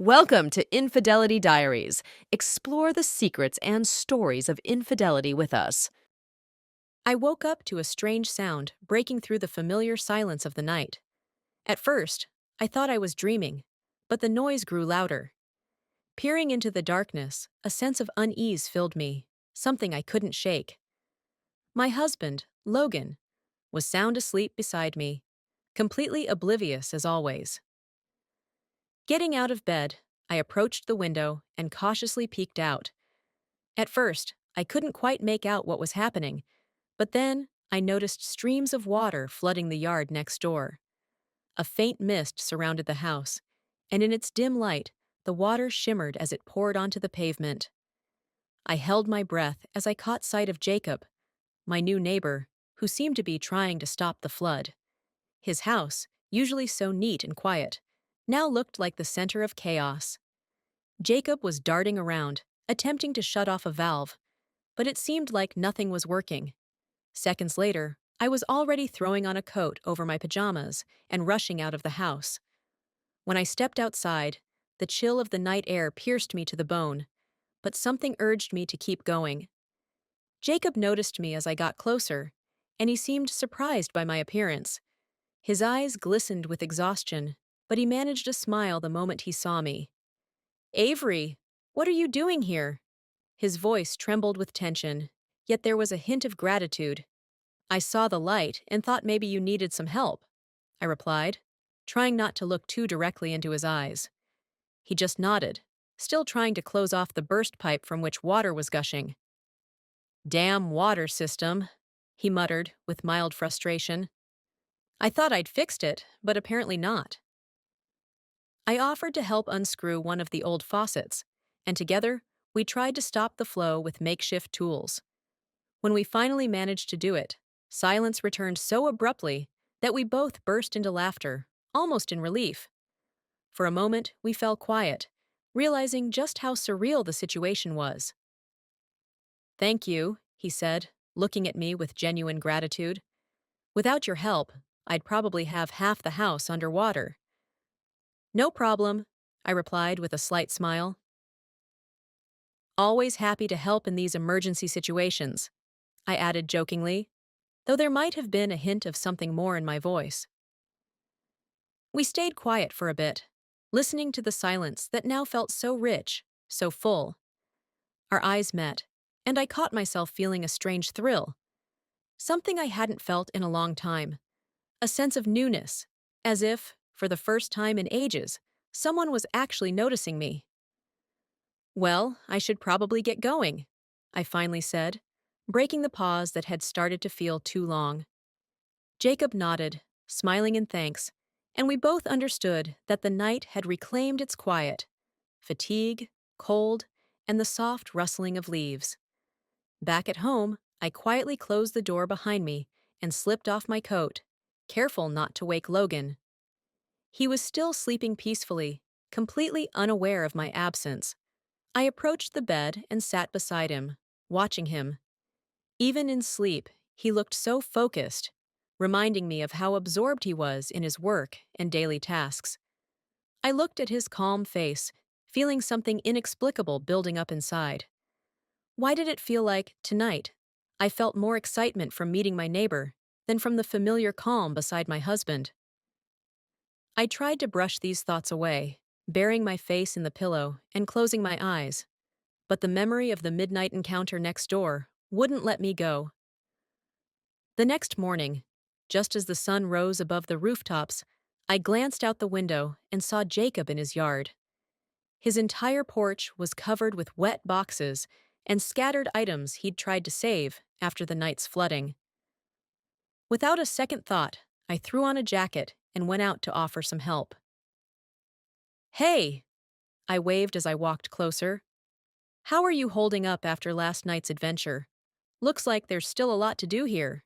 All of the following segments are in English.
Welcome to Infidelity Diaries. Explore the secrets and stories of infidelity with us. I woke up to a strange sound breaking through the familiar silence of the night. At first, I thought I was dreaming, but the noise grew louder. Peering into the darkness, a sense of unease filled me, something I couldn't shake. My husband, Logan, was sound asleep beside me, completely oblivious as always. Getting out of bed, I approached the window and cautiously peeked out. At first, I couldn't quite make out what was happening, but then I noticed streams of water flooding the yard next door. A faint mist surrounded the house, and in its dim light, the water shimmered as it poured onto the pavement. I held my breath as I caught sight of Jacob, my new neighbor, who seemed to be trying to stop the flood. His house, usually so neat and quiet, now looked like the center of chaos. Jacob was darting around, attempting to shut off a valve, but it seemed like nothing was working. Seconds later, I was already throwing on a coat over my pajamas and rushing out of the house. When I stepped outside, the chill of the night air pierced me to the bone, but something urged me to keep going. Jacob noticed me as I got closer, and he seemed surprised by my appearance. His eyes glistened with exhaustion, but he managed a smile the moment he saw me. "Avery, what are you doing here?" His voice trembled with tension, yet there was a hint of gratitude. "I saw the light and thought maybe you needed some help," I replied, trying not to look too directly into his eyes. He just nodded, still trying to close off the burst pipe from which water was gushing. "Damn water system," he muttered with mild frustration. "I thought I'd fixed it, but apparently not." I offered to help unscrew one of the old faucets, and together, we tried to stop the flow with makeshift tools. When we finally managed to do it, silence returned so abruptly that we both burst into laughter, almost in relief. For a moment, we fell quiet, realizing just how surreal the situation was. "Thank you," he said, looking at me with genuine gratitude. "Without your help, I'd probably have half the house underwater." "No problem," I replied with a slight smile. "Always happy to help in these emergency situations," I added jokingly, though there might have been a hint of something more in my voice. We stayed quiet for a bit, listening to the silence that now felt so rich, so full. Our eyes met, and I caught myself feeling a strange thrill, something I hadn't felt in a long time, a sense of newness, as if, for the first time in ages, someone was actually noticing me. "Well, I should probably get going," I finally said, breaking the pause that had started to feel too long. Jacob nodded, smiling in thanks, and we both understood that the night had reclaimed its quiet, fatigue, cold, and the soft rustling of leaves. Back at home, I quietly closed the door behind me and slipped off my coat, careful not to wake Logan. He was still sleeping peacefully, completely unaware of my absence. I approached the bed and sat beside him, watching him. Even in sleep, he looked so focused, reminding me of how absorbed he was in his work and daily tasks. I looked at his calm face, feeling something inexplicable building up inside. Why did it feel like, tonight, I felt more excitement from meeting my neighbor than from the familiar calm beside my husband? I tried to brush these thoughts away, burying my face in the pillow and closing my eyes, but the memory of the midnight encounter next door wouldn't let me go. The next morning, just as the sun rose above the rooftops, I glanced out the window and saw Jacob in his yard. His entire porch was covered with wet boxes and scattered items he'd tried to save after the night's flooding. Without a second thought, I threw on a jacket and went out to offer some help. "Hey!" I waved as I walked closer. "How are you holding up after last night's adventure? Looks like there's still a lot to do here."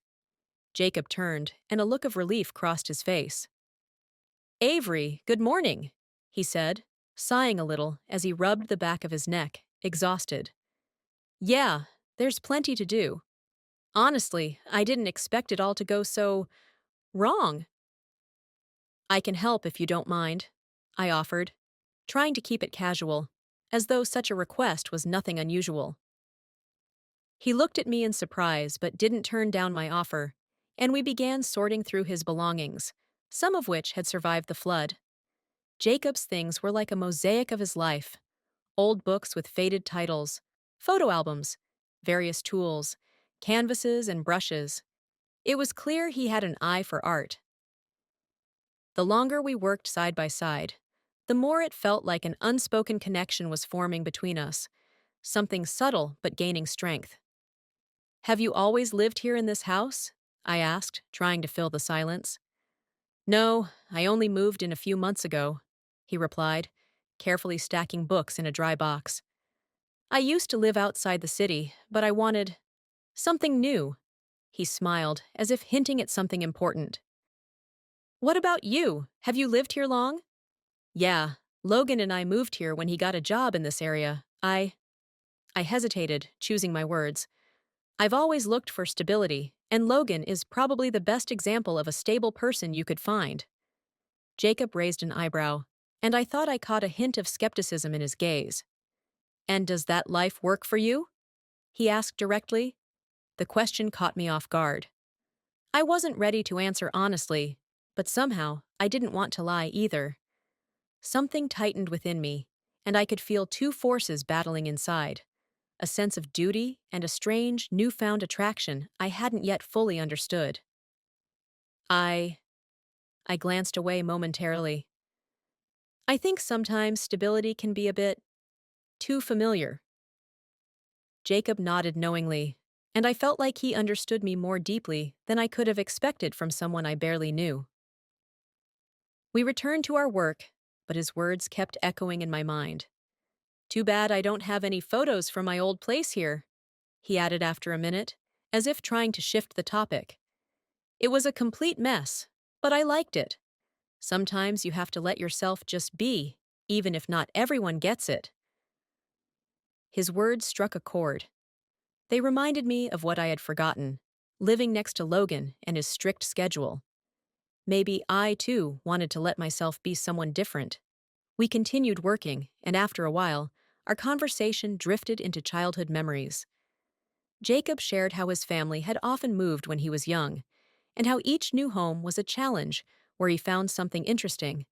Jacob turned, and a look of relief crossed his face. "Avery, good morning," he said, sighing a little as he rubbed the back of his neck, exhausted. "Yeah, there's plenty to do. Honestly, I didn't expect it all to go so wrong." "I can help if you don't mind," I offered, trying to keep it casual, as though such a request was nothing unusual. He looked at me in surprise but didn't turn down my offer, and we began sorting through his belongings, some of which had survived the flood. Jacob's things were like a mosaic of his life: old books with faded titles, photo albums, various tools, canvases, and brushes. It was clear he had an eye for art. The longer we worked side by side, the more it felt like an unspoken connection was forming between us, something subtle but gaining strength. "Have you always lived here in this house?" I asked, trying to fill the silence. "No, I only moved in a few months ago," he replied, carefully stacking books in a dry box. "I used to live outside the city, but I wanted something new." He smiled, as if hinting at something important. "What about you? Have you lived here long?" "Yeah, Logan and I moved here when he got a job in this area. I hesitated, choosing my words. "I've always looked for stability, and Logan is probably the best example of a stable person you could find." Jacob raised an eyebrow, and I thought I caught a hint of skepticism in his gaze. "And does that life work for you?" he asked directly. The question caught me off guard. I wasn't ready to answer honestly, but somehow I didn't want to lie either. Something tightened within me, and I could feel two forces battling inside: a sense of duty and a strange, newfound attraction I hadn't yet fully understood. I I glanced away momentarily. "I think sometimes stability can be a bit too familiar." Jacob nodded knowingly, and I felt like he understood me more deeply than I could have expected from someone I barely knew. We returned to our work, but his words kept echoing in my mind. "Too bad I don't have any photos from my old place here," he added after a minute, as if trying to shift the topic. "It was a complete mess, but I liked it. Sometimes you have to let yourself just be, even if not everyone gets it." His words struck a chord. They reminded me of what I had forgotten: living next to Logan and his strict schedule. Maybe I, too, wanted to let myself be someone different. We continued working, and after a while, our conversation drifted into childhood memories. Jacob shared how his family had often moved when he was young, and how each new home was a challenge where he found something interesting.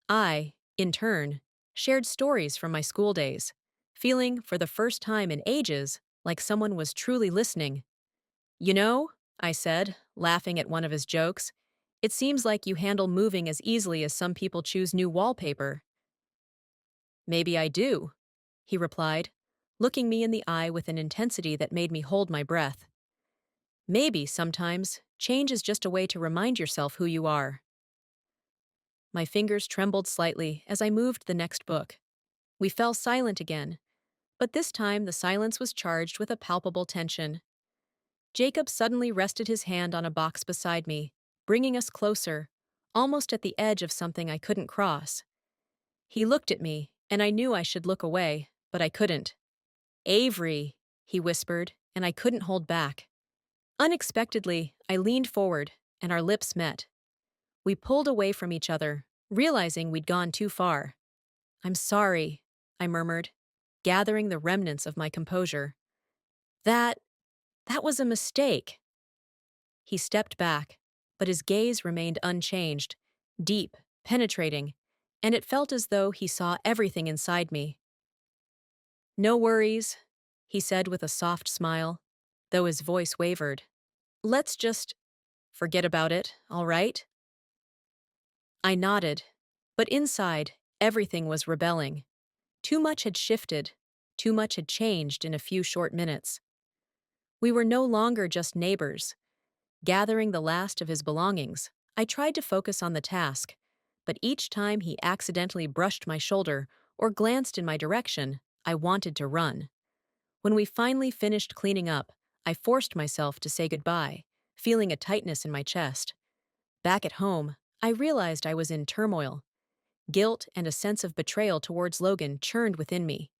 I, in turn, shared stories from my school days, feeling, for the first time in ages, like someone was truly listening. "You know," I said, laughing at one of his jokes, "it seems like you handle moving as easily as some people choose new wallpaper." "Maybe I do," he replied, looking me in the eye with an intensity that made me hold my breath. "Maybe, sometimes, change is just a way to remind yourself who you are." My fingers trembled slightly as I moved the next book. We fell silent again, but this time the silence was charged with a palpable tension. Jacob suddenly rested his hand on a box beside me, bringing us closer, almost at the edge of something I couldn't cross. He looked at me, and I knew I should look away, but I couldn't. "Avery," he whispered, and I couldn't hold back. Unexpectedly, I leaned forward, and our lips met. We pulled away from each other, realizing we'd gone too far. "I'm sorry," I murmured, gathering the remnants of my composure. That, that was a mistake." He stepped back, but his gaze remained unchanged, deep, penetrating, and it felt as though he saw everything inside me. "No worries," he said with a soft smile, though his voice wavered. "Let's just forget about it, all right?" I nodded, but inside, everything was rebelling. Too much had shifted, too much had changed in a few short minutes. We were no longer just neighbors. Gathering the last of his belongings, I tried to focus on the task, but each time he accidentally brushed my shoulder or glanced in my direction, I wanted to run. When we finally finished cleaning up, I forced myself to say goodbye, feeling a tightness in my chest. Back at home, I realized I was in turmoil. Guilt and a sense of betrayal towards Logan churned within me.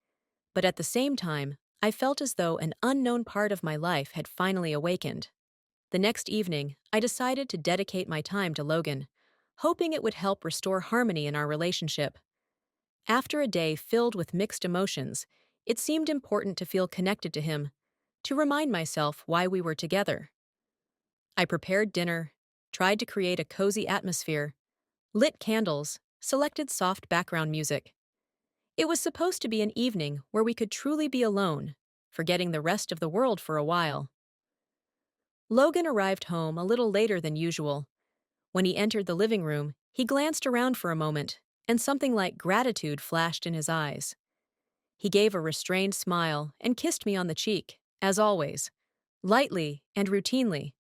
But at the same time, I felt as though an unknown part of my life had finally awakened. The next evening, I decided to dedicate my time to Logan, hoping it would help restore harmony in our relationship. After a day filled with mixed emotions, it seemed important to feel connected to him, to remind myself why we were together. I prepared dinner, tried to create a cozy atmosphere, lit candles, selected soft background music. It was supposed to be an evening where we could truly be alone, forgetting the rest of the world for a while. Logan arrived home a little later than usual. When he entered the living room, he glanced around for a moment, and something like gratitude flashed in his eyes. He gave a restrained smile and kissed me on the cheek, as always, lightly and routinely.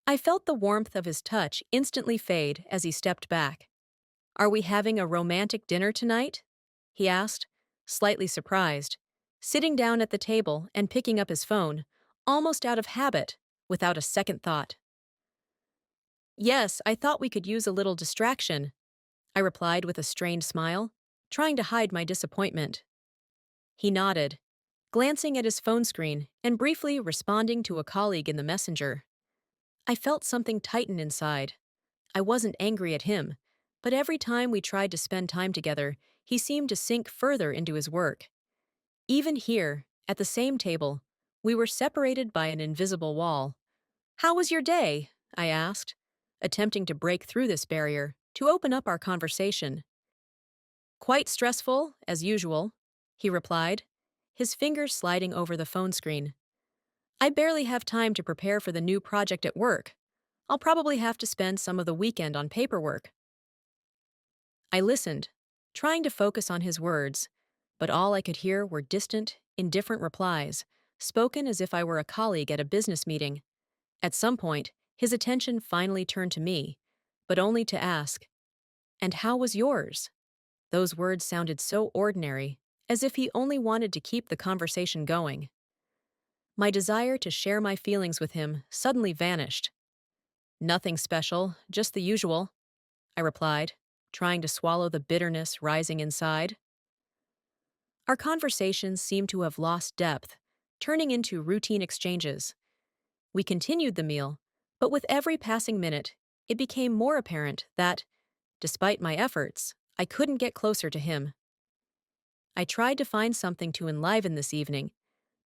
I felt the warmth of his touch instantly fade as he stepped back. "Are we having a romantic dinner tonight?" he asked, slightly surprised, sitting down at the table and picking up his phone, almost out of habit, without a second thought. "Yes, I thought we could use a little distraction," I replied with a strained smile, trying to hide my disappointment. He nodded, glancing at his phone screen and briefly responding to a colleague in the messenger. I felt something tighten inside. I wasn't angry at him, but every time we tried to spend time together, he seemed to sink further into his work. Even here, at the same table, we were separated by an invisible wall. "How was your day?" I asked, attempting to break through this barrier, to open up our conversation. "Quite stressful, as usual," he replied, his fingers sliding over the phone screen. "I barely have time to prepare for the new project at work. I'll probably have to spend some of the weekend on paperwork." I listened, trying to focus on his words, but all I could hear were distant, indifferent replies, spoken as if I were a colleague at a business meeting. At some point, his attention finally turned to me, but only to ask, "And how was yours?" Those words sounded so ordinary, as if he only wanted to keep the conversation going. My desire to share my feelings with him suddenly vanished. "Nothing special, just the usual," I replied, trying to swallow the bitterness rising inside. Our conversations seemed to have lost depth, turning into routine exchanges. We continued the meal, but with every passing minute, it became more apparent that, despite my efforts, I couldn't get closer to him. I tried to find something to enliven this evening,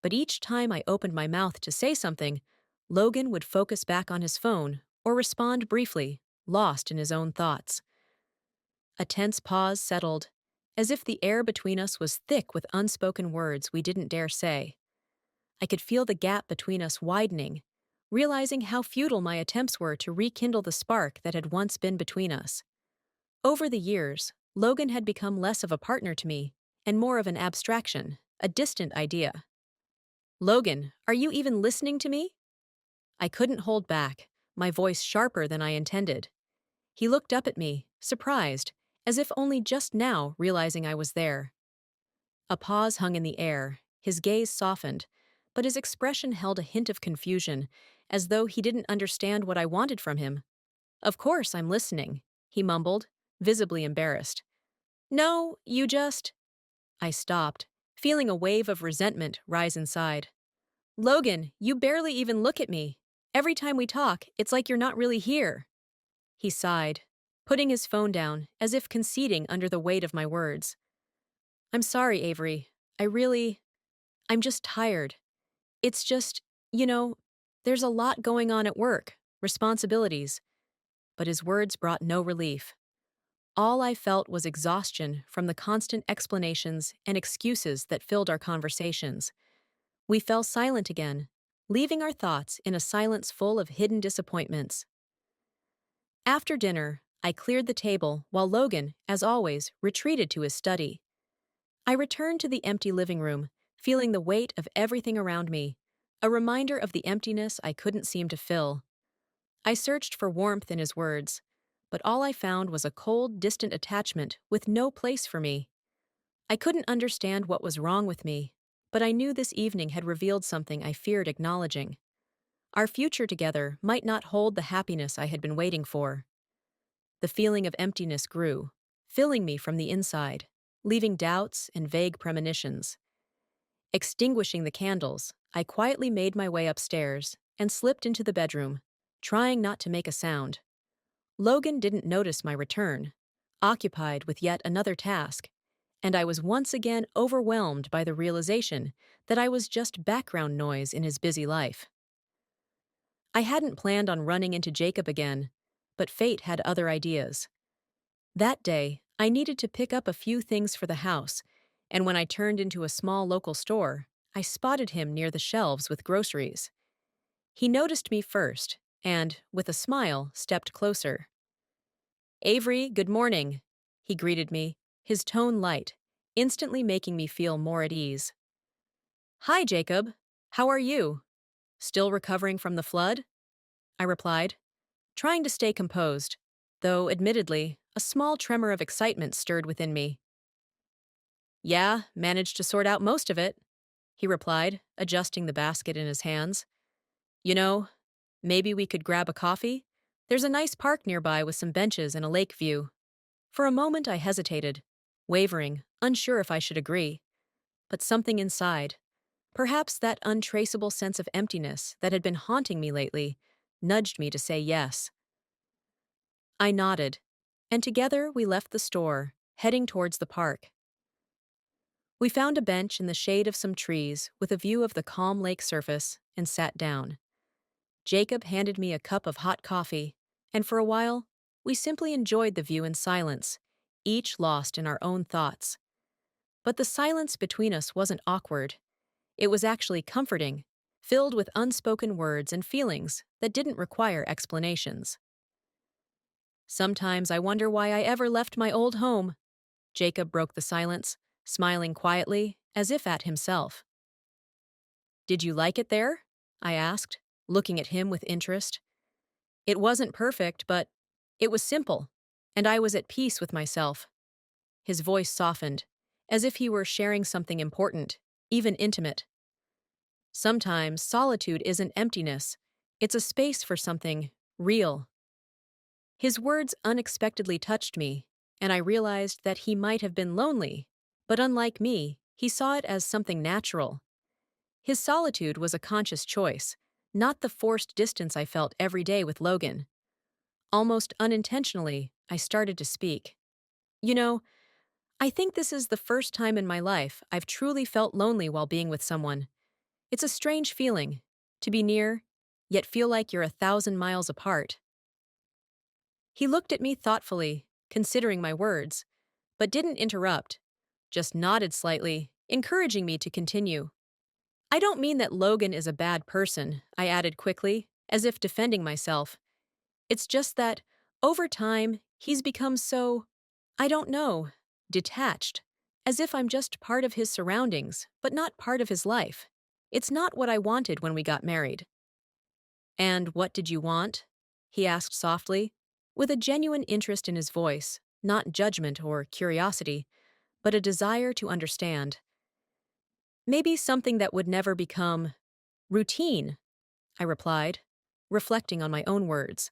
but each time I opened my mouth to say something, Logan would focus back on his phone or respond briefly, lost in his own thoughts. A tense pause settled, as if the air between us was thick with unspoken words we didn't dare say. I could feel the gap between us widening, realizing how futile my attempts were to rekindle the spark that had once been between us. Over the years, Logan had become less of a partner to me, and more of an abstraction, a distant idea. "Logan, are you even listening to me?" I couldn't hold back, my voice sharper than I intended. He looked up at me, surprised, as if only just now realizing I was there. A pause hung in the air, his gaze softened, but his expression held a hint of confusion, as though he didn't understand what I wanted from him. "Of course I'm listening," he mumbled, visibly embarrassed. "No, you just—" I stopped, feeling a wave of resentment rise inside. "Logan, you barely even look at me. Every time we talk, it's like you're not really here." He sighed, putting his phone down as if conceding under the weight of my words. "I'm sorry, Avery. I'm just tired. It's just, you know, there's a lot going on at work, responsibilities." But his words brought no relief. All I felt was exhaustion from the constant explanations and excuses that filled our conversations. We fell silent again, leaving our thoughts in a silence full of hidden disappointments. After dinner, I cleared the table while Logan, as always, retreated to his study. I returned to the empty living room, feeling the weight of everything around me, a reminder of the emptiness I couldn't seem to fill. I searched for warmth in his words, but all I found was a cold, distant attachment with no place for me. I couldn't understand what was wrong with me, but I knew this evening had revealed something I feared acknowledging. Our future together might not hold the happiness I had been waiting for. The feeling of emptiness grew, filling me from the inside, leaving doubts and vague premonitions. Extinguishing the candles, I quietly made my way upstairs and slipped into the bedroom, trying not to make a sound. Logan didn't notice my return. occupied with yet another task, and I was once again overwhelmed by the realization that I was just background noise in his busy life. I hadn't planned on running into Jacob again, but fate had other ideas. That day, I needed to pick up a few things for the house, and when I turned into a small local store, I spotted him near the shelves with groceries. He noticed me first, and, with a smile, stepped closer. "Avery, good morning," he greeted me, his tone light, instantly making me feel more at ease. "Hi, Jacob. How are you? Still recovering from the flood?" I replied, trying to stay composed, though, admittedly, a small tremor of excitement stirred within me. "Yeah, managed to sort out most of it," he replied, adjusting the basket in his hands. "You know, maybe we could grab a coffee? There's a nice park nearby with some benches and a lake view." For a moment I hesitated, wavering, unsure if I should agree. But something inside, perhaps that untraceable sense of emptiness that had been haunting me lately, nudged me to say yes. I nodded, and together we left the store, heading towards the park. We found a bench in the shade of some trees with a view of the calm lake surface and sat down. Jacob handed me a cup of hot coffee, and for a while, we simply enjoyed the view in silence, each lost in our own thoughts. But the silence between us wasn't awkward. It was actually comforting, filled with unspoken words and feelings that didn't require explanations. "Sometimes I wonder why I ever left my old home," Jacob broke the silence, smiling quietly, as if at himself. "Did you like it there?" I asked, looking at him with interest. "It wasn't perfect, but it was simple, and I was at peace with myself." His voice softened, as if he were sharing something important, even intimate. "Sometimes solitude isn't emptiness, it's a space for something real." His words unexpectedly touched me, and I realized that he might have been lonely, but unlike me, he saw it as something natural. His solitude was a conscious choice, not the forced distance I felt every day with Logan. Almost unintentionally, I started to speak. "You know, I think this is the first time in my life I've truly felt lonely while being with someone. It's a strange feeling, to be near, yet feel like you're 1,000 miles apart." He looked at me thoughtfully, considering my words, but didn't interrupt, just nodded slightly, encouraging me to continue. "I don't mean that Logan is a bad person," I added quickly, as if defending myself. "It's just that, over time, he's become so, I don't know, detached, as if I'm just part of his surroundings, but not part of his life. It's not what I wanted when we got married." "And what did you want?" he asked softly, with a genuine interest in his voice, not judgment or curiosity, but a desire to understand. "Maybe something that would never become routine," I replied, reflecting on my own words.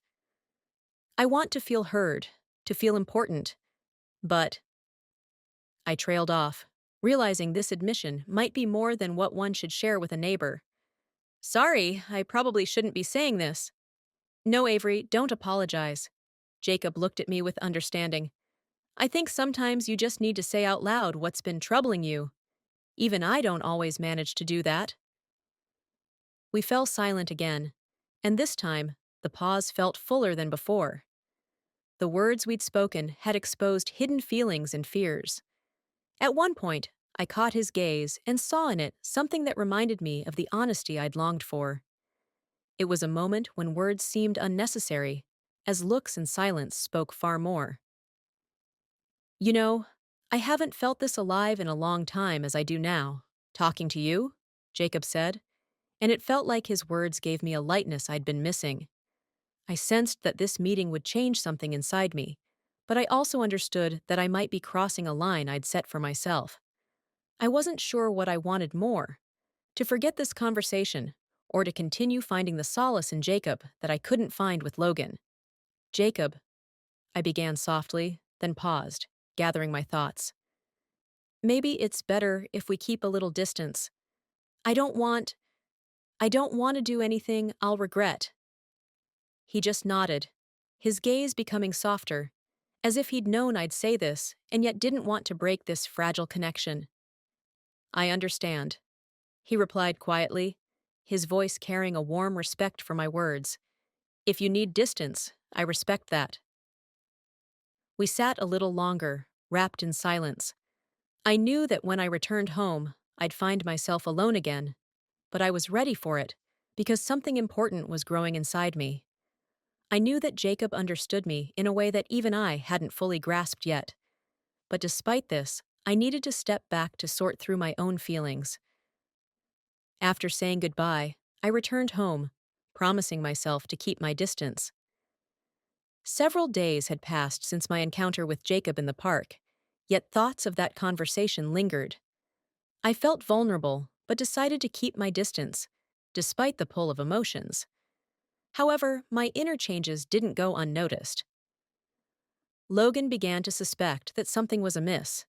"I want to feel heard, to feel important, but—" I trailed off, realizing this admission might be more than what one should share with a neighbor. "Sorry, I probably shouldn't be saying this." "No, Avery, don't apologize." Jacob looked at me with understanding. "I think sometimes you just need to say out loud what's been troubling you. Even I don't always manage to do that." We fell silent again, and this time, the pause felt fuller than before. The words we'd spoken had exposed hidden feelings and fears. At one point, I caught his gaze and saw in it something that reminded me of the honesty I'd longed for. It was a moment when words seemed unnecessary, as looks and silence spoke far more. "You know, I haven't felt this alive in a long time as I do now, talking to you," Jacob said, and it felt like his words gave me a lightness I'd been missing. I sensed that this meeting would change something inside me, but I also understood that I might be crossing a line I'd set for myself. I wasn't sure what I wanted more, to forget this conversation, or to continue finding the solace in Jacob that I couldn't find with Logan. "Jacob," I began softly, then paused, gathering my thoughts. "Maybe it's better if we keep a little distance. I don't want, I don't want to do anything I'll regret." He just nodded, his gaze becoming softer, as if he'd known I'd say this and yet didn't want to break this fragile connection. I understand, he replied quietly, his voice carrying a warm respect for my words. If you need distance, I respect that. We sat a little longer, wrapped in silence. I knew that when I returned home, I'd find myself alone again, but I was ready for it because something important was growing inside me. I knew that Jacob understood me in a way that even I hadn't fully grasped yet. But despite this, I needed to step back to sort through my own feelings. After saying goodbye, I returned home, promising myself to keep my distance. Several days had passed since my encounter with Jacob in the park, yet thoughts of that conversation lingered. I felt vulnerable, but decided to keep my distance, despite the pull of emotions. However, my inner changes didn't go unnoticed. Logan began to suspect that something was amiss.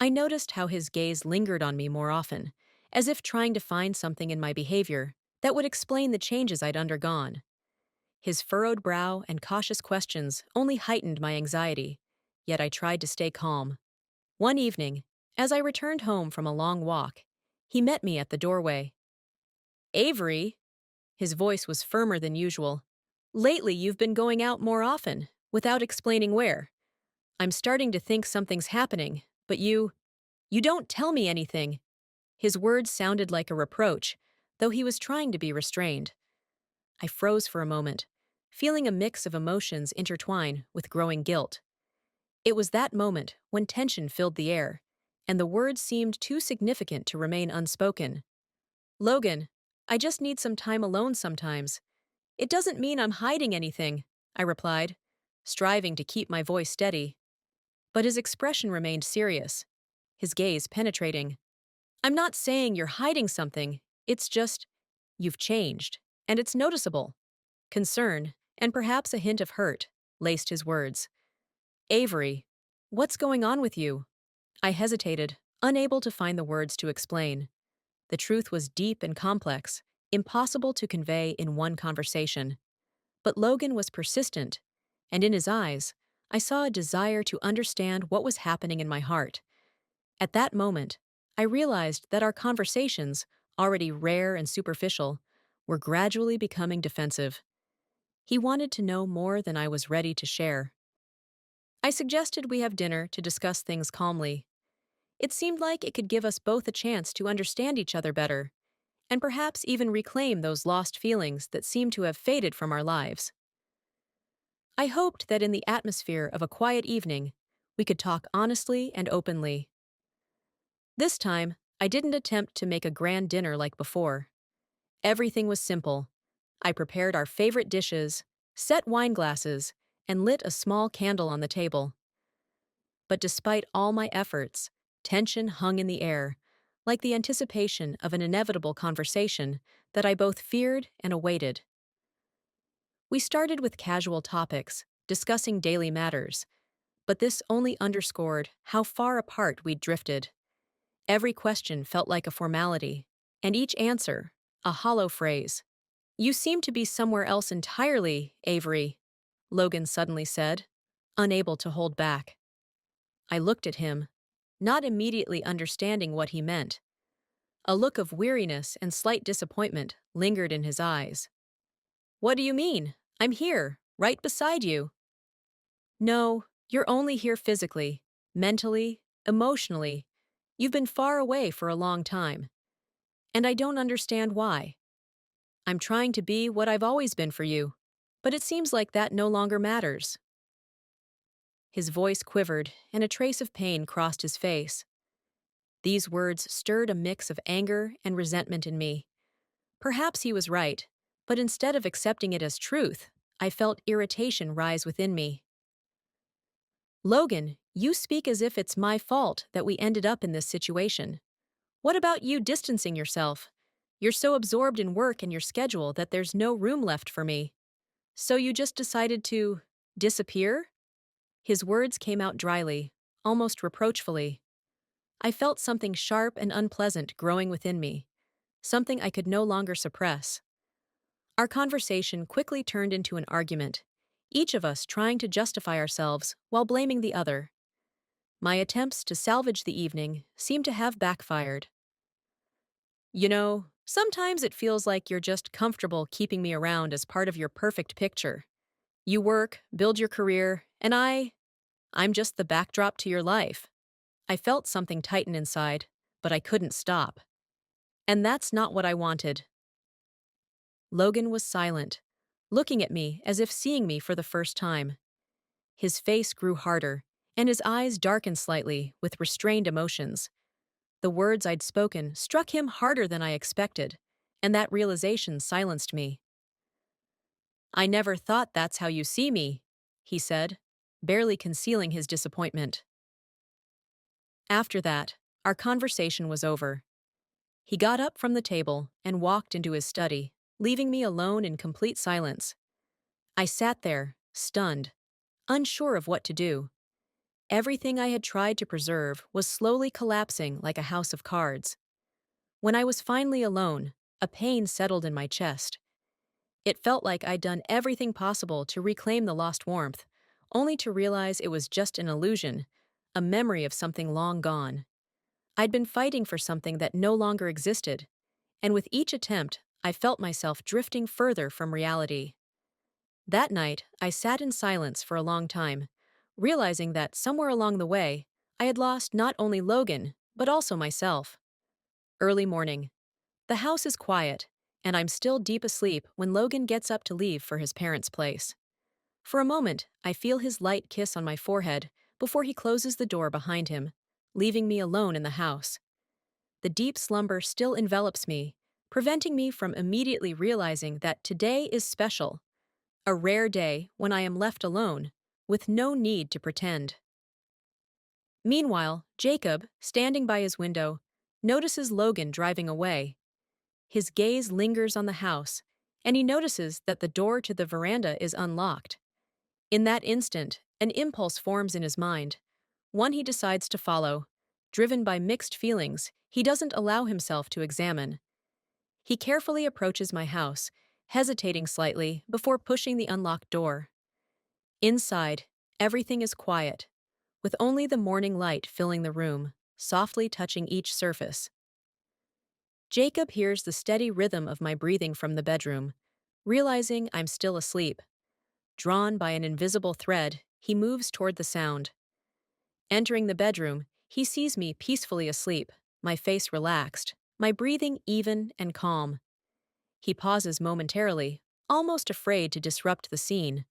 I noticed how his gaze lingered on me more often, as if trying to find something in my behavior that would explain the changes I'd undergone. His furrowed brow and cautious questions only heightened my anxiety, yet I tried to stay calm. One evening, as I returned home from a long walk, he met me at the doorway. Avery? His voice was firmer than usual. Lately, you've been going out more often, without explaining where. I'm starting to think something's happening, but you don't tell me anything. His words sounded like a reproach, though he was trying to be restrained. I froze for a moment, feeling a mix of emotions intertwine with growing guilt. It was that moment when tension filled the air, and the words seemed too significant to remain unspoken. Logan, I just need some time alone sometimes. It doesn't mean I'm hiding anything, I replied, striving to keep my voice steady. But his expression remained serious, his gaze penetrating. I'm not saying you're hiding something, it's just, you've changed, and it's noticeable. Concern, and perhaps a hint of hurt, laced his words. Avery, what's going on with you? I hesitated, unable to find the words to explain. The truth was deep and complex, impossible to convey in one conversation. But Logan was persistent, and in his eyes, I saw a desire to understand what was happening in my heart. At that moment, I realized that our conversations, already rare and superficial, were gradually becoming defensive. He wanted to know more than I was ready to share. I suggested we have dinner to discuss things calmly. It seemed like it could give us both a chance to understand each other better, and perhaps even reclaim those lost feelings that seemed to have faded from our lives. I hoped that in the atmosphere of a quiet evening, we could talk honestly and openly. This time, I didn't attempt to make a grand dinner like before. Everything was simple. I prepared our favorite dishes, set wine glasses, and lit a small candle on the table. But despite all my efforts, tension hung in the air, like the anticipation of an inevitable conversation that I both feared and awaited. We started with casual topics, discussing daily matters, but this only underscored how far apart we'd drifted. Every question felt like a formality, and each answer, a hollow phrase. You seem to be somewhere else entirely, Avery, Logan suddenly said, unable to hold back. I looked at him, not immediately understanding what he meant. A look of weariness and slight disappointment lingered in his eyes. What do you mean? I'm here, right beside you. No, you're only here physically, mentally, emotionally. You've been far away for a long time. And I don't understand why. I'm trying to be what I've always been for you, but it seems like that no longer matters. His voice quivered, and a trace of pain crossed his face. These words stirred a mix of anger and resentment in me. Perhaps he was right, but instead of accepting it as truth, I felt irritation rise within me. Logan, you speak as if it's my fault that we ended up in this situation. What about you distancing yourself? You're so absorbed in work and your schedule that there's no room left for me. So you just decided to disappear? His words came out dryly, almost reproachfully. I felt something sharp and unpleasant growing within me, something I could no longer suppress. Our conversation quickly turned into an argument, each of us trying to justify ourselves while blaming the other. My attempts to salvage the evening seem to have backfired. Sometimes it feels like you're just comfortable keeping me around as part of your perfect picture. You work, build your career, and I'm just the backdrop to your life. I felt something tighten inside, but I couldn't stop. And that's not what I wanted. Logan was silent, looking at me as if seeing me for the first time. His face grew harder, and his eyes darkened slightly with restrained emotions. The words I'd spoken struck him harder than I expected, and that realization silenced me. "I never thought that's how you see me," he said, barely concealing his disappointment. After that, our conversation was over. He got up from the table and walked into his study, leaving me alone in complete silence. I sat there, stunned, unsure of what to do. Everything I had tried to preserve was slowly collapsing like a house of cards. When I was finally alone, a pain settled in my chest. It felt like I'd done everything possible to reclaim the lost warmth, only to realize it was just an illusion, a memory of something long gone. I'd been fighting for something that no longer existed, and with each attempt, I felt myself drifting further from reality. That night, I sat in silence for a long time, realizing that somewhere along the way, I had lost not only Logan, but also myself. Early morning. The house is quiet, and I'm still deep asleep when Logan gets up to leave for his parents' place. For a moment, I feel his light kiss on my forehead before he closes the door behind him, leaving me alone in the house. The deep slumber still envelops me, preventing me from immediately realizing that today is special, a rare day when I am left alone, with no need to pretend. Meanwhile, Jacob, standing by his window, notices Logan driving away. His gaze lingers on the house, and he notices that the door to the veranda is unlocked. In that instant, an impulse forms in his mind, one he decides to follow. Driven by mixed feelings, he doesn't allow himself to examine. He carefully approaches my house, hesitating slightly before pushing the unlocked door. Inside, everything is quiet, with only the morning light filling the room, softly touching each surface. Jacob hears the steady rhythm of my breathing from the bedroom, realizing I'm still asleep. Drawn by an invisible thread, he moves toward the sound. Entering the bedroom, he sees me peacefully asleep, my face relaxed, my breathing even and calm. He pauses momentarily, almost afraid to disrupt the scene.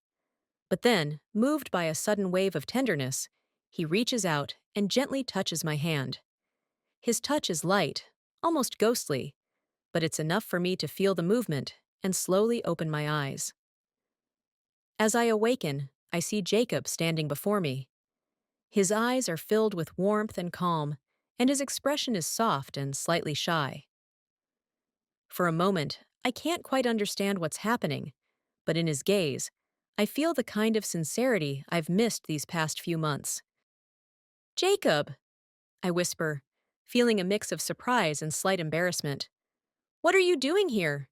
But then, moved by a sudden wave of tenderness, he reaches out and gently touches my hand. His touch is light, almost ghostly, but it's enough for me to feel the movement and slowly open my eyes. As I awaken, I see Jacob standing before me. His eyes are filled with warmth and calm, and his expression is soft and slightly shy. For a moment, I can't quite understand what's happening, but in his gaze, I feel the kind of sincerity I've missed these past few months. "Jacob," I whisper, feeling a mix of surprise and slight embarrassment. "What are you doing here?"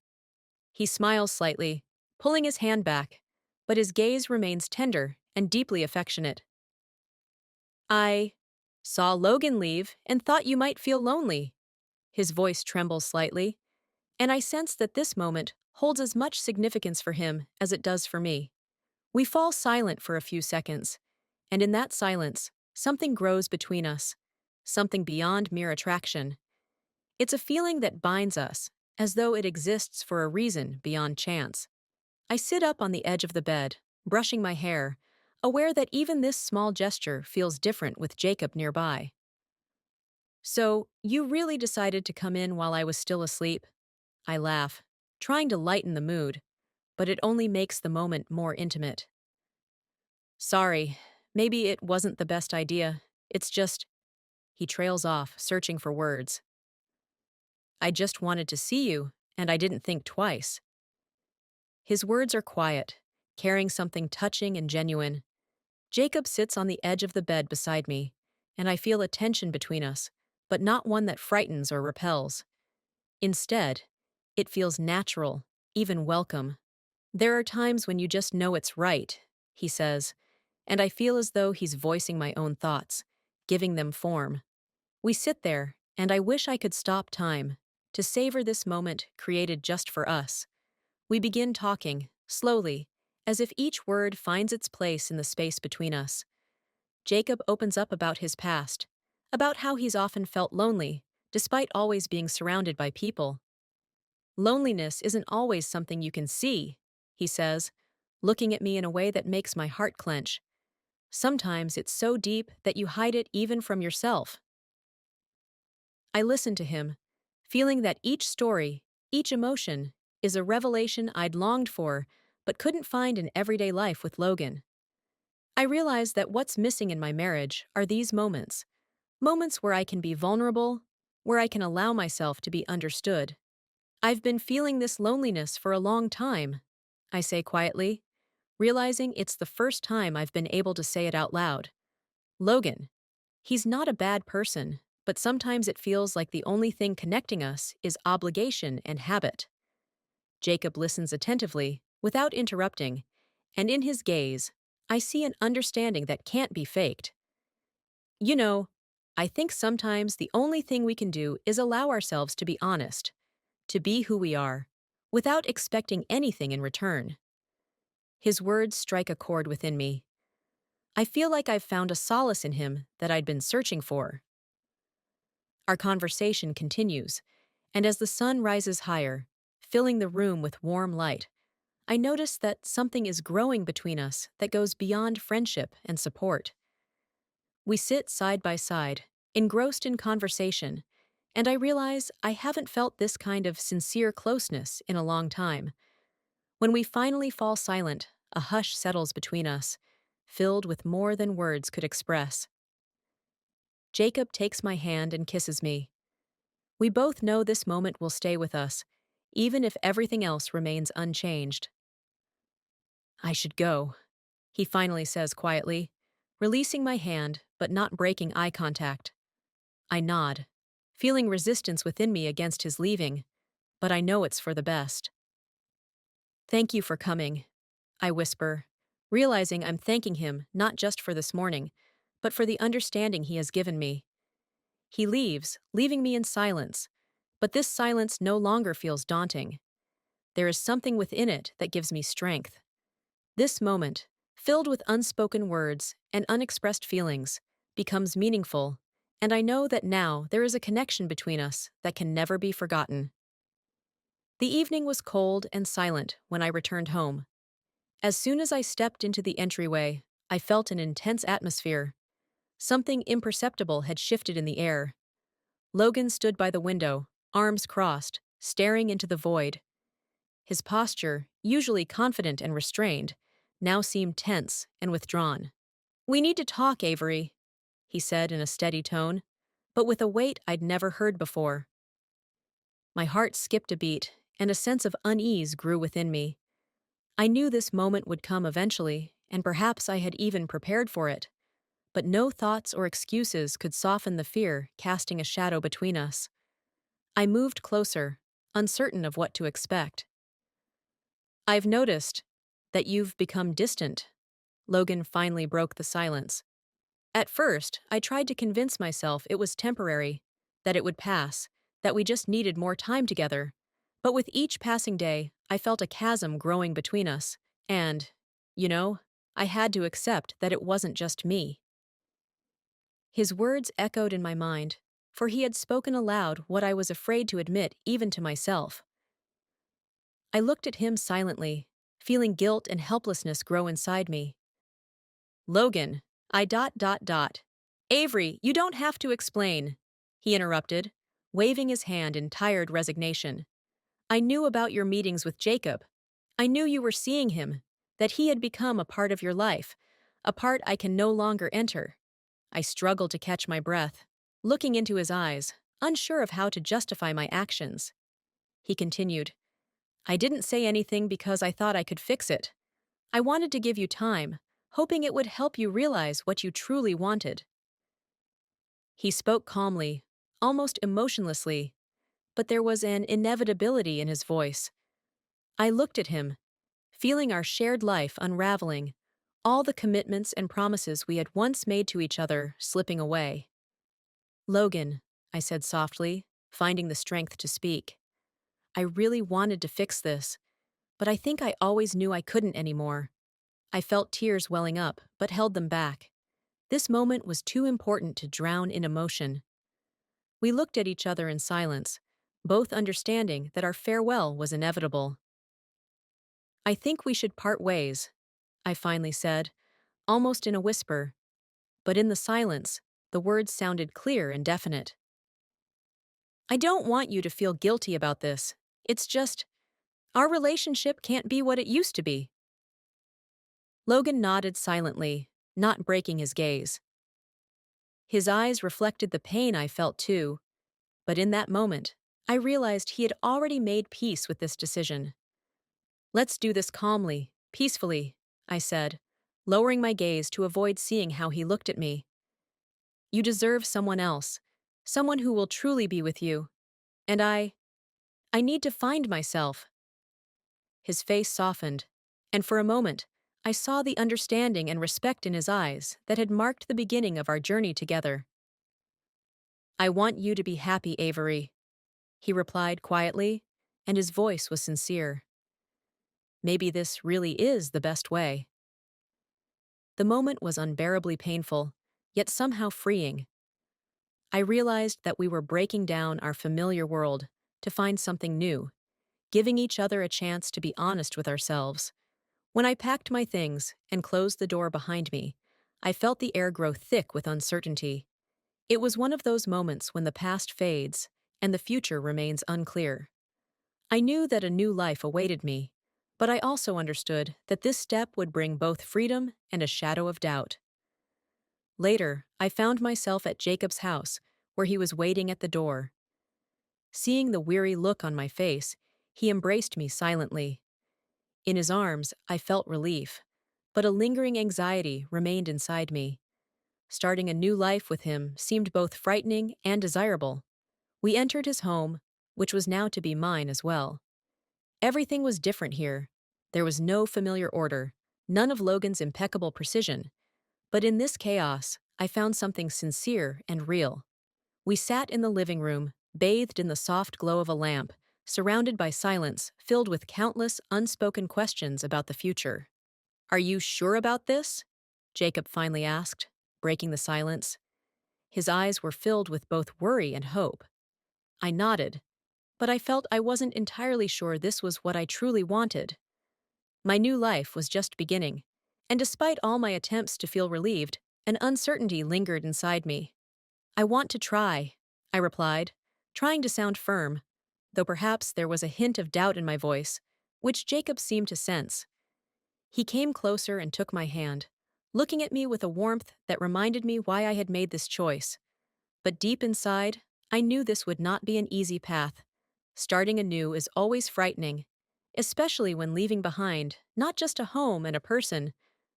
He smiles slightly, pulling his hand back, but his gaze remains tender and deeply affectionate. "I saw Logan leave and thought you might feel lonely." His voice trembles slightly, and I sense that this moment holds as much significance for him as it does for me. We fall silent for a few seconds, and in that silence, something grows between us, something beyond mere attraction. It's a feeling that binds us, as though it exists for a reason beyond chance. I sit up on the edge of the bed, brushing my hair, aware that even this small gesture feels different with Jacob nearby. "So, you really decided to come in while I was still asleep?" I laugh, trying to lighten the mood, but it only makes the moment more intimate. "Sorry, maybe it wasn't the best idea. It's just—" He trails off, searching for words. "I just wanted to see you, and I didn't think twice." His words are quiet, carrying something touching and genuine. Jacob sits on the edge of the bed beside me, and I feel a tension between us, but not one that frightens or repels. Instead, it feels natural, even welcome. There are times when you just know it's right, he says, and I feel as though he's voicing my own thoughts, giving them form. We sit there, and I wish I could stop time to savor this moment created just for us. We begin talking, slowly, as if each word finds its place in the space between us. Jacob opens up about his past, about how he's often felt lonely, despite always being surrounded by people. Loneliness isn't always something you can see, he says, looking at me in a way that makes my heart clench. Sometimes it's so deep that you hide it even from yourself. I listen to him, feeling that each story, each emotion, is a revelation I'd longed for but couldn't find in everyday life with Logan. I realize that what's missing in my marriage are these moments. Moments where I can be vulnerable, where I can allow myself to be understood. I've been feeling this loneliness for a long time, I say quietly, realizing it's the first time I've been able to say it out loud. Logan, he's not a bad person, but sometimes it feels like the only thing connecting us is obligation and habit. Jacob listens attentively, without interrupting, and in his gaze, I see an understanding that can't be faked. You know, I think sometimes the only thing we can do is allow ourselves to be honest, to be who we are, without expecting anything in return. His words strike a chord within me. I feel like I've found a solace in him that I'd been searching for. Our conversation continues, and as the sun rises higher, filling the room with warm light, I notice that something is growing between us that goes beyond friendship and support. We sit side by side, engrossed in conversation, and I realize I haven't felt this kind of sincere closeness in a long time. When we finally fall silent, a hush settles between us, filled with more than words could express. Jacob takes my hand and kisses me. We both know this moment will stay with us, even if everything else remains unchanged. I should go, he finally says quietly, releasing my hand but not breaking eye contact. I nod, feeling resistance within me against his leaving, but I know it's for the best. Thank you for coming, I whisper, realizing I'm thanking him not just for this morning, but for the understanding he has given me. He leaves, leaving me in silence, but this silence no longer feels daunting. There is something within it that gives me strength. This moment, filled with unspoken words and unexpressed feelings, becomes meaningful, and I know that now there is a connection between us that can never be forgotten. The evening was cold and silent when I returned home. As soon as I stepped into the entryway, I felt an intense atmosphere. Something imperceptible had shifted in the air. Logan stood by the window, arms crossed, staring into the void. His posture, usually confident and restrained, now seemed tense and withdrawn. "We need to talk, Avery," he said in a steady tone, but with a weight I'd never heard before. My heart skipped a beat, and a sense of unease grew within me. I knew this moment would come eventually, and perhaps I had even prepared for it. But no thoughts or excuses could soften the fear casting a shadow between us. I moved closer, uncertain of what to expect. "I've noticed that you've become distant." Logan finally broke the silence. At first, I tried to convince myself it was temporary, that it would pass, that we just needed more time together. But with each passing day, I felt a chasm growing between us, and, I had to accept that it wasn't just me. His words echoed in my mind, for he had spoken aloud what I was afraid to admit even to myself. I looked at him silently, feeling guilt and helplessness grow inside me. "Logan, I. Avery, you don't have to explain," he interrupted, waving his hand in tired resignation. "I knew about your meetings with Jacob. I knew you were seeing him, that he had become a part of your life, a part I can no longer enter." I struggled to catch my breath, looking into his eyes, unsure of how to justify my actions. He continued, "I didn't say anything because I thought I could fix it. I wanted to give you time, hoping it would help you realize what you truly wanted." He spoke calmly, almost emotionlessly, but there was an inevitability in his voice. I looked at him, feeling our shared life unraveling, all the commitments and promises we had once made to each other slipping away. Logan, I said softly, finding the strength to speak. I really wanted to fix this, but I think I always knew I couldn't anymore. I felt tears welling up, but held them back. This moment was too important to drown in emotion. We looked at each other in silence, both understanding that our farewell was inevitable. I think we should part ways, I finally said, almost in a whisper, but in the silence, the words sounded clear and definite. I don't want you to feel guilty about this. It's just, our relationship can't be what it used to be. Logan nodded silently, not breaking his gaze. His eyes reflected the pain I felt too, but in that moment, I realized he had already made peace with this decision. Let's do this calmly, peacefully, I said, lowering my gaze to avoid seeing how he looked at me. You deserve someone else, someone who will truly be with you. And I need to find myself. His face softened, and for a moment, I saw the understanding and respect in his eyes that had marked the beginning of our journey together. I want you to be happy, Avery, he replied quietly, and his voice was sincere. Maybe this really is the best way. The moment was unbearably painful, yet somehow freeing. I realized that we were breaking down our familiar world to find something new, giving each other a chance to be honest with ourselves. When I packed my things and closed the door behind me, I felt the air grow thick with uncertainty. It was one of those moments when the past fades and the future remains unclear. I knew that a new life awaited me, but I also understood that this step would bring both freedom and a shadow of doubt. Later, I found myself at Jacob's house, where he was waiting at the door. Seeing the weary look on my face, he embraced me silently. In his arms, I felt relief, but a lingering anxiety remained inside me. Starting a new life with him seemed both frightening and desirable. We entered his home, which was now to be mine as well. Everything was different here. There was no familiar order, none of Logan's impeccable precision. But in this chaos, I found something sincere and real. We sat in the living room, bathed in the soft glow of a lamp, surrounded by silence filled with countless unspoken questions about the future. Are you sure about this? Jacob finally asked, breaking the silence. His eyes were filled with both worry and hope. I nodded, but I felt I wasn't entirely sure this was what I truly wanted. My new life was just beginning, and despite all my attempts to feel relieved, an uncertainty lingered inside me. I want to try, I replied, trying to sound firm, though perhaps there was a hint of doubt in my voice, which Jacob seemed to sense. He came closer and took my hand, looking at me with a warmth that reminded me why I had made this choice. But deep inside, I knew this would not be an easy path. Starting anew is always frightening, especially when leaving behind not just a home and a person,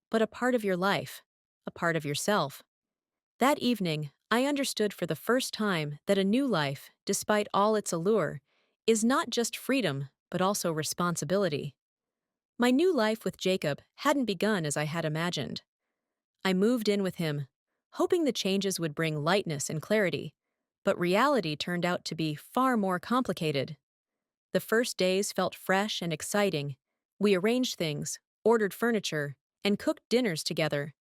but a part of your life, a part of yourself. That evening, I understood for the first time that a new life, despite all its allure, is not just freedom, but also responsibility. My new life with Jacob hadn't begun as I had imagined. I moved in with him, hoping the changes would bring lightness and clarity, but reality turned out to be far more complicated. The first days felt fresh and exciting. We arranged things, ordered furniture, and cooked dinners together.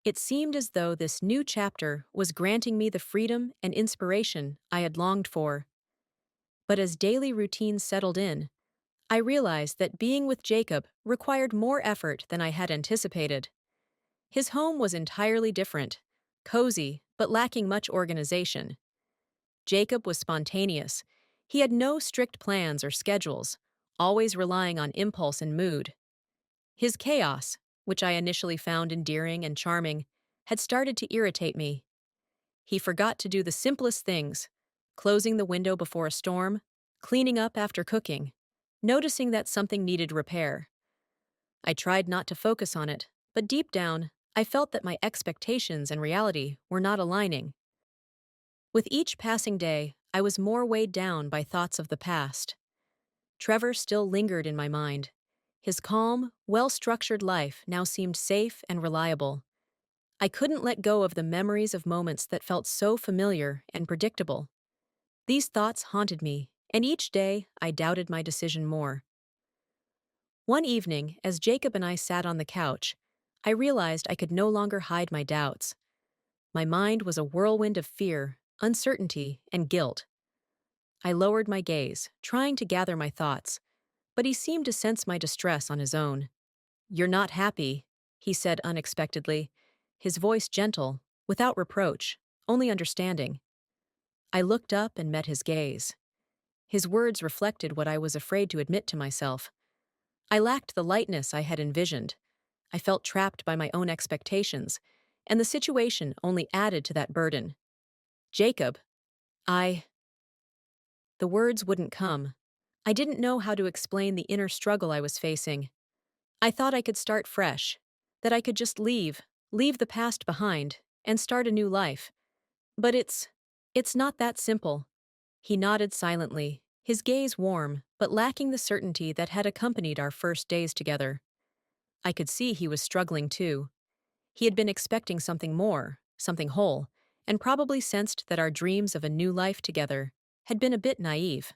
It seemed as though this new chapter was granting me the freedom and inspiration I had longed for. But as daily routines settled in, I realized that being with Jacob required more effort than I had anticipated. His home was entirely different, cozy, but lacking much organization. Jacob was spontaneous. He had no strict plans or schedules, always relying on impulse and mood. His chaos, which I initially found endearing and charming, had started to irritate me. He forgot to do the simplest things, closing the window before a storm, cleaning up after cooking, noticing that something needed repair. I tried not to focus on it, but deep down, I felt that my expectations and reality were not aligning. With each passing day, I was more weighed down by thoughts of the past. Trevor still lingered in my mind. His calm, well-structured life now seemed safe and reliable. I couldn't let go of the memories of moments that felt so familiar and predictable. These thoughts haunted me, and each day I doubted my decision more. One evening, as Jacob and I sat on the couch, I realized I could no longer hide my doubts. My mind was a whirlwind of fear, uncertainty, and guilt. I lowered my gaze, trying to gather my thoughts, but he seemed to sense my distress on his own. "You're not happy," he said unexpectedly, his voice gentle, without reproach, only understanding. I looked up and met his gaze. His words reflected what I was afraid to admit to myself. I lacked the lightness I had envisioned. I felt trapped by my own expectations, and the situation only added to that burden. "Jacob, I—" The words wouldn't come. I didn't know how to explain the inner struggle I was facing. I thought I could start fresh, that I could just leave the past behind, and start a new life. But it's not that simple. He nodded silently, his gaze warm, but lacking the certainty that had accompanied our first days together. I could see he was struggling too. He had been expecting something more, something whole, and probably sensed that our dreams of a new life together had been a bit naive.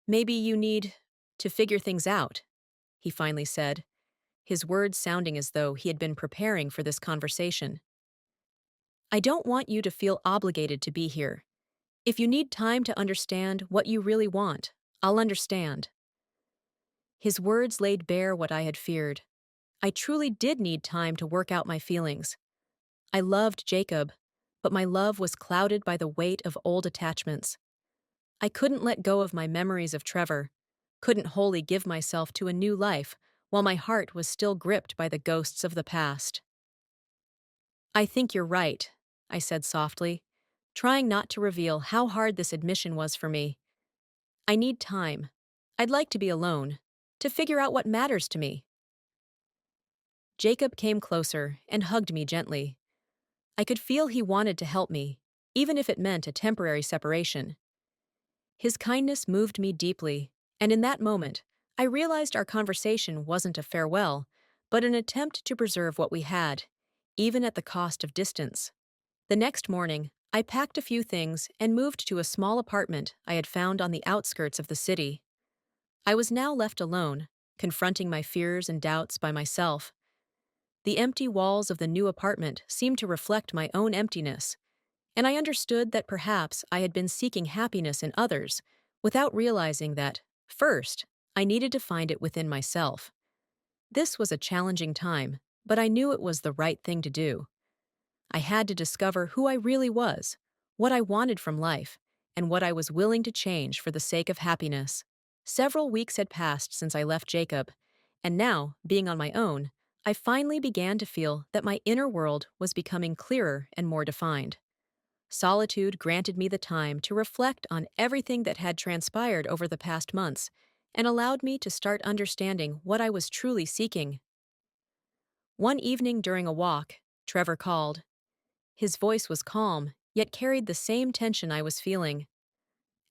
"Maybe you need to figure things out," he finally said, his words sounding as though he had been preparing for this conversation. "I don't want you to feel obligated to be here. If you need time to understand what you really want, I'll understand." His words laid bare what I had feared. I truly did need time to work out my feelings. I loved Jacob, but my love was clouded by the weight of old attachments. I couldn't let go of my memories of Trevor, couldn't wholly give myself to a new life while my heart was still gripped by the ghosts of the past. "I think you're right," I said softly, trying not to reveal how hard this admission was for me. "I need time. I'd like to be alone, to figure out what matters to me." Jacob came closer and hugged me gently. I could feel he wanted to help me, even if it meant a temporary separation. His kindness moved me deeply, and in that moment, I realized our conversation wasn't a farewell, but an attempt to preserve what we had, even at the cost of distance. The next morning, I packed a few things and moved to a small apartment I had found on the outskirts of the city. I was now left alone, confronting my fears and doubts by myself. The empty walls of the new apartment seemed to reflect my own emptiness, and I understood that perhaps I had been seeking happiness in others without realizing that, first, I needed to find it within myself. This was a challenging time, but I knew it was the right thing to do. I had to discover who I really was, what I wanted from life, and what I was willing to change for the sake of happiness. Several weeks had passed since I left Jacob, and now, being on my own, I finally began to feel that my inner world was becoming clearer and more defined. Solitude granted me the time to reflect on everything that had transpired over the past months and allowed me to start understanding what I was truly seeking. One evening during a walk, Trevor called. His voice was calm, yet carried the same tension I was feeling.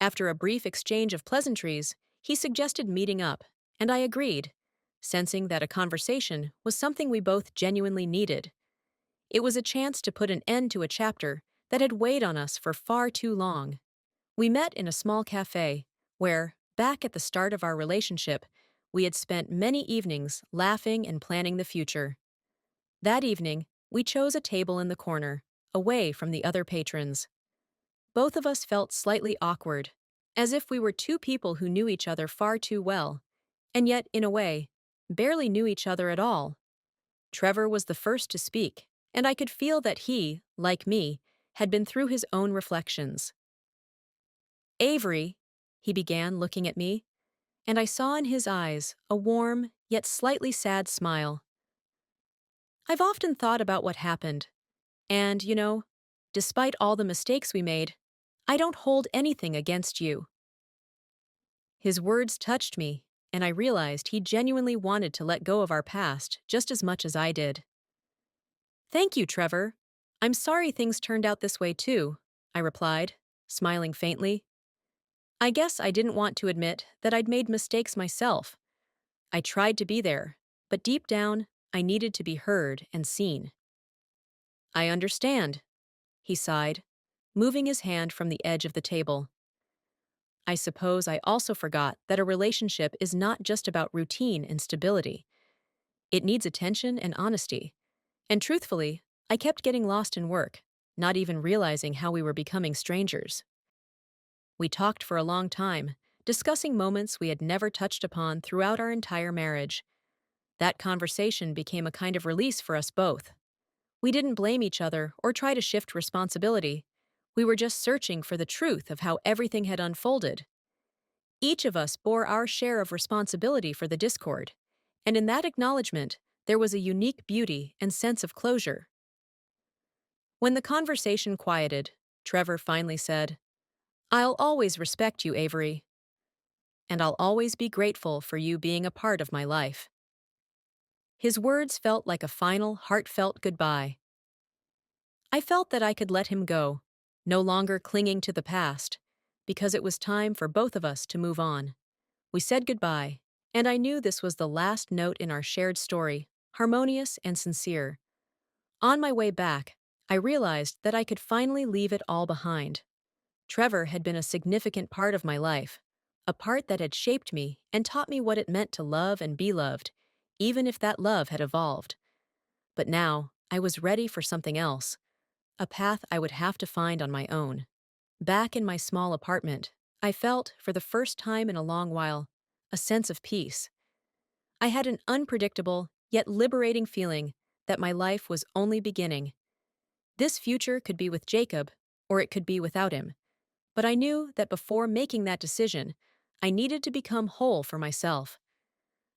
After a brief exchange of pleasantries, he suggested meeting up, and I agreed, sensing that a conversation was something we both genuinely needed. It was a chance to put an end to a chapter that had weighed on us for far too long. We met in a small cafe, where, back at the start of our relationship, we had spent many evenings laughing and planning the future. That evening, we chose a table in the corner, away from the other patrons. Both of us felt slightly awkward, as if we were two people who knew each other far too well, and yet, in a way, barely knew each other at all. Trevor was the first to speak, and I could feel that he, like me, had been through his own reflections. "Avery," he began, looking at me, and I saw in his eyes a warm, yet slightly sad smile. "I've often thought about what happened, and, despite all the mistakes we made, I don't hold anything against you." His words touched me, and I realized he genuinely wanted to let go of our past just as much as I did. "Thank you, Trevor. I'm sorry things turned out this way too," I replied, smiling faintly. I guess I didn't want to admit that I'd made mistakes myself. I tried to be there, but deep down, I needed to be heard and seen. I understand, he sighed, moving his hand from the edge of the table. I suppose I also forgot that a relationship is not just about routine and stability. It needs attention and honesty. And truthfully, I kept getting lost in work, not even realizing how we were becoming strangers. We talked for a long time, discussing moments we had never touched upon throughout our entire marriage. That conversation became a kind of release for us both. We didn't blame each other or try to shift responsibility. We were just searching for the truth of how everything had unfolded. Each of us bore our share of responsibility for the discord, and in that acknowledgement, there was a unique beauty and sense of closure. When the conversation quieted, Trevor finally said, "I'll always respect you, Avery, and I'll always be grateful for you being a part of my life." His words felt like a final, heartfelt goodbye. I felt that I could let him go, no longer clinging to the past, because it was time for both of us to move on. We said goodbye, and I knew this was the last note in our shared story, harmonious and sincere. On my way back, I realized that I could finally leave it all behind. Trevor had been a significant part of my life, a part that had shaped me and taught me what it meant to love and be loved, even if that love had evolved. But now, I was ready for something else, a path I would have to find on my own. Back in my small apartment, I felt, for the first time in a long while, a sense of peace. I had an unpredictable, yet liberating feeling that my life was only beginning. This future could be with Jacob, or it could be without him. But I knew that before making that decision, I needed to become whole for myself.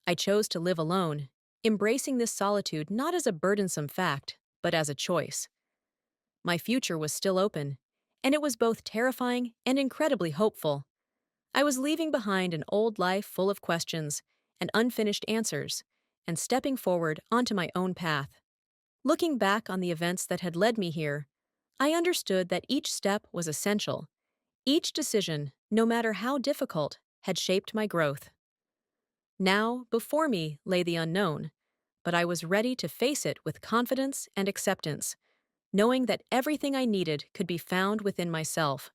I chose to live alone, embracing this solitude not as a burdensome fact, but as a choice. My future was still open, and it was both terrifying and incredibly hopeful. I was leaving behind an old life full of questions and unfinished answers, and stepping forward onto my own path. Looking back on the events that had led me here, I understood that each step was essential. Each decision, no matter how difficult, had shaped my growth. Now, before me lay the unknown, but I was ready to face it with confidence and acceptance, knowing that everything I needed could be found within myself.